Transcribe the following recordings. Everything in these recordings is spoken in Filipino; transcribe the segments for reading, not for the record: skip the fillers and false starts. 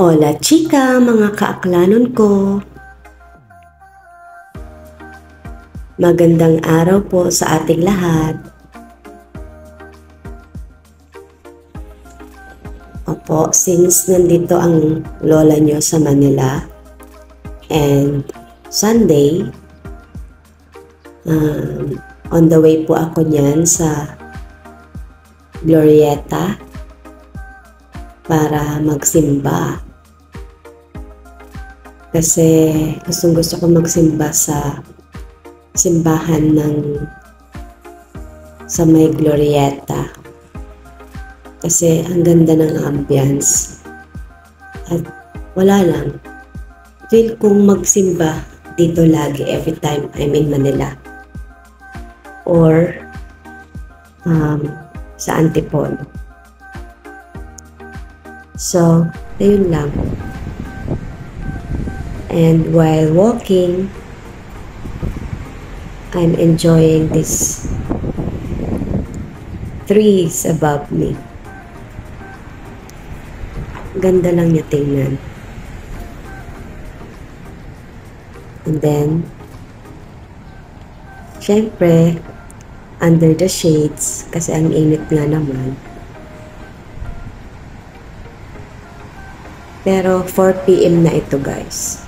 Hola chika, mga kaaklanon ko. Magandang araw po sa ating lahat. Opo, since nandito ang lola nyo sa Manila and Sunday, on the way po ako niyan sa Glorieta para magsimba. Kasi gusto ko magsimba sa simbahan sa may Glorieta. Kasi ang ganda ng ambience. At wala lang. Feel kong magsimba dito lagi every time I'm in Manila. Or sa Antipolo. So, ayun lang. And while walking, I'm enjoying these trees above me. Ganda lang niya tingnan. And then, syempre, under the shades, kasi ang init nga naman. Pero 4 PM na ito guys.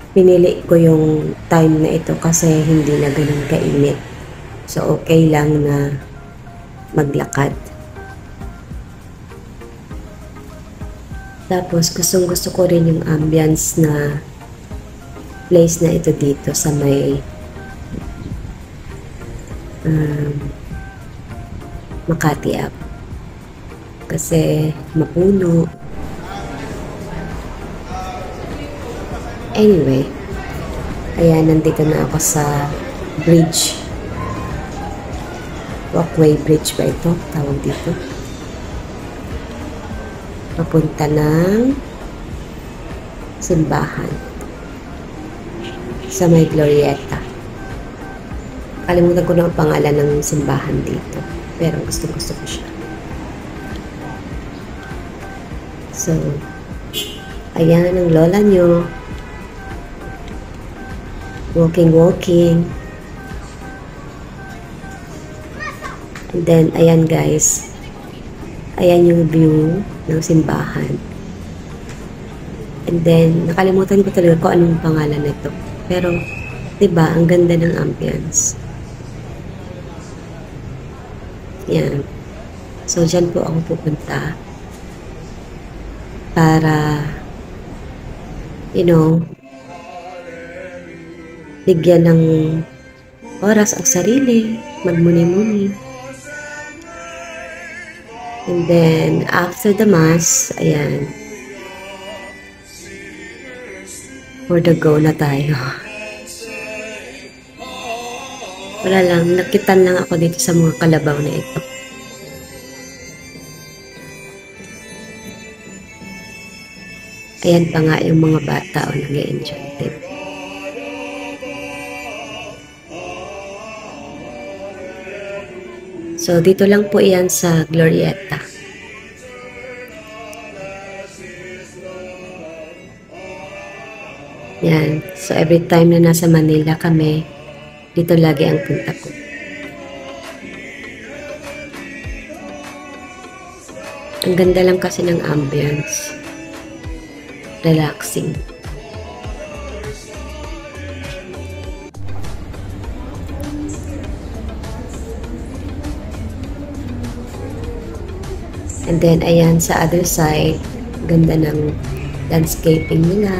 Pinili ko yung time na ito kasi hindi na ganun kainit. So okay lang na maglakad. Tapos gusto ko rin yung ambience na place na ito dito sa may Makati Ave. Kasi mapuno. Anyway, ayan, nandito na ako sa bridge. Walkway bridge ba ito? Tawag dito. Papunta ng simbahan sa may Glorieta. Kalimutan ko na ang pangalan ng simbahan dito. Pero gusto ko siya. So, ayan ang lola nyo. Walking. And then, ayan guys. Ayan yung view ng simbahan. And then, nakalimutan ko talaga kung anong pangalan nito. Pero, diba, ang ganda ng ambience. Yan. So, dyan po ako pupunta. Para, bigyan ng oras ang sarili, magmuni-muni. And then, after the mass, ayan, for the go na tayo. Wala lang, nakitan lang ako dito sa mga kalabaw na ito. Ayan pa nga yung mga bata o nag-e-enjoy din. So, dito lang po iyan sa Glorieta. Yan. So, every time na nasa Manila kami, dito lagi ang punta ko. Ang ganda lang kasi ng ambience. Relaxing. And then, ayan, sa other side, ganda ng landscaping nila.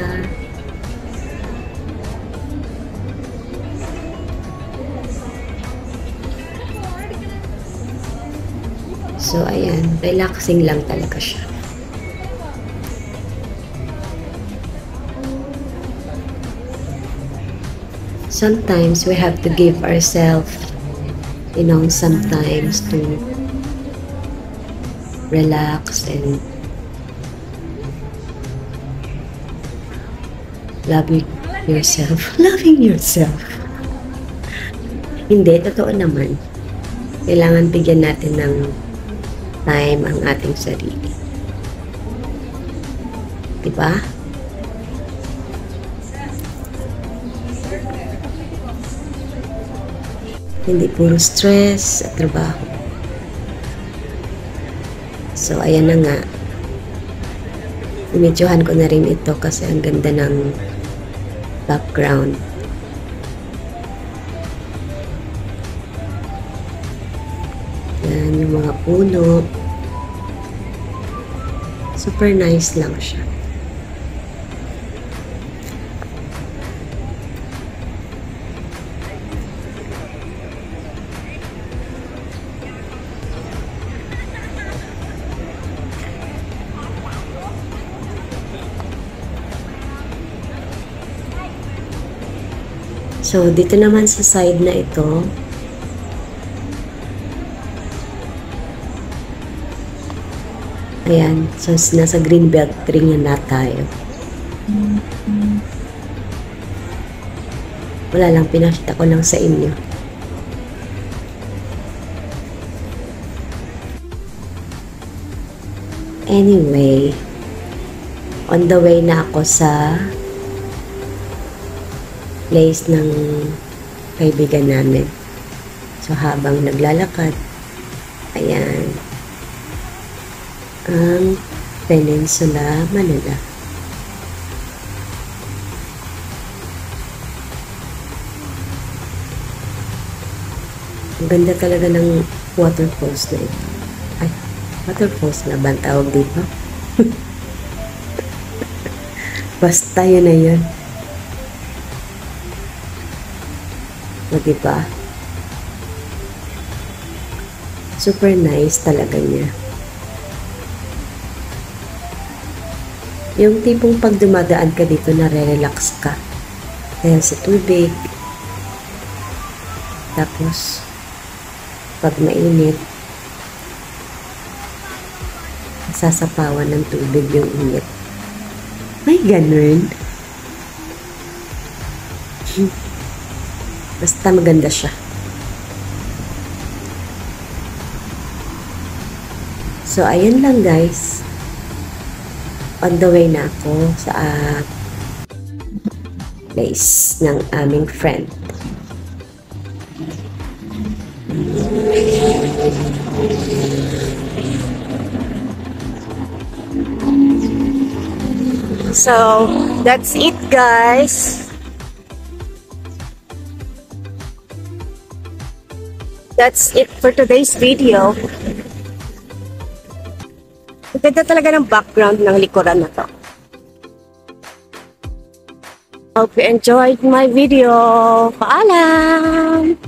So, ayan, relaxing lang talaga siya. Sometimes, we have to give ourselves, sometimes to relax and loving yourself. Loving yourself. Hindi, totoo naman. Kailangan bigyan natin ng time ang ating sarili. Diba? Hindi puro stress at trabaho. So, ayan na nga. Imedyohan ko na rin ito kasi ang ganda ng background. Yan, yung mga puno. Super nice lang siya. So, dito naman sa side na ito, ayan, so nasa greenbelt ring na tayo. Wala lang, pinakita ko lang sa inyo. Anyway, on the way na ako sa place ng kaibigan namin. So, habang naglalakad, ayan, ang Peninsula Manila. Ang ganda talaga ng waterfalls na ito. Ay, waterfalls na ba ang tawag dito? Basta yun na yun. O, diba? Super nice talaga niya. Yung tipong pag dumadaan ka dito, nare-relax ka. Dahil sa tubig. Tapos, pag mainit, sasapawan ng tubig yung init. May ganun. Basta maganda siya. So, ayun lang guys. On the way na ako sa place ng aming friend. So, that's it guys. That's it for today's video. Ang ganda talaga ng background ng likuran na to. Hope you enjoyed my video. Paalam!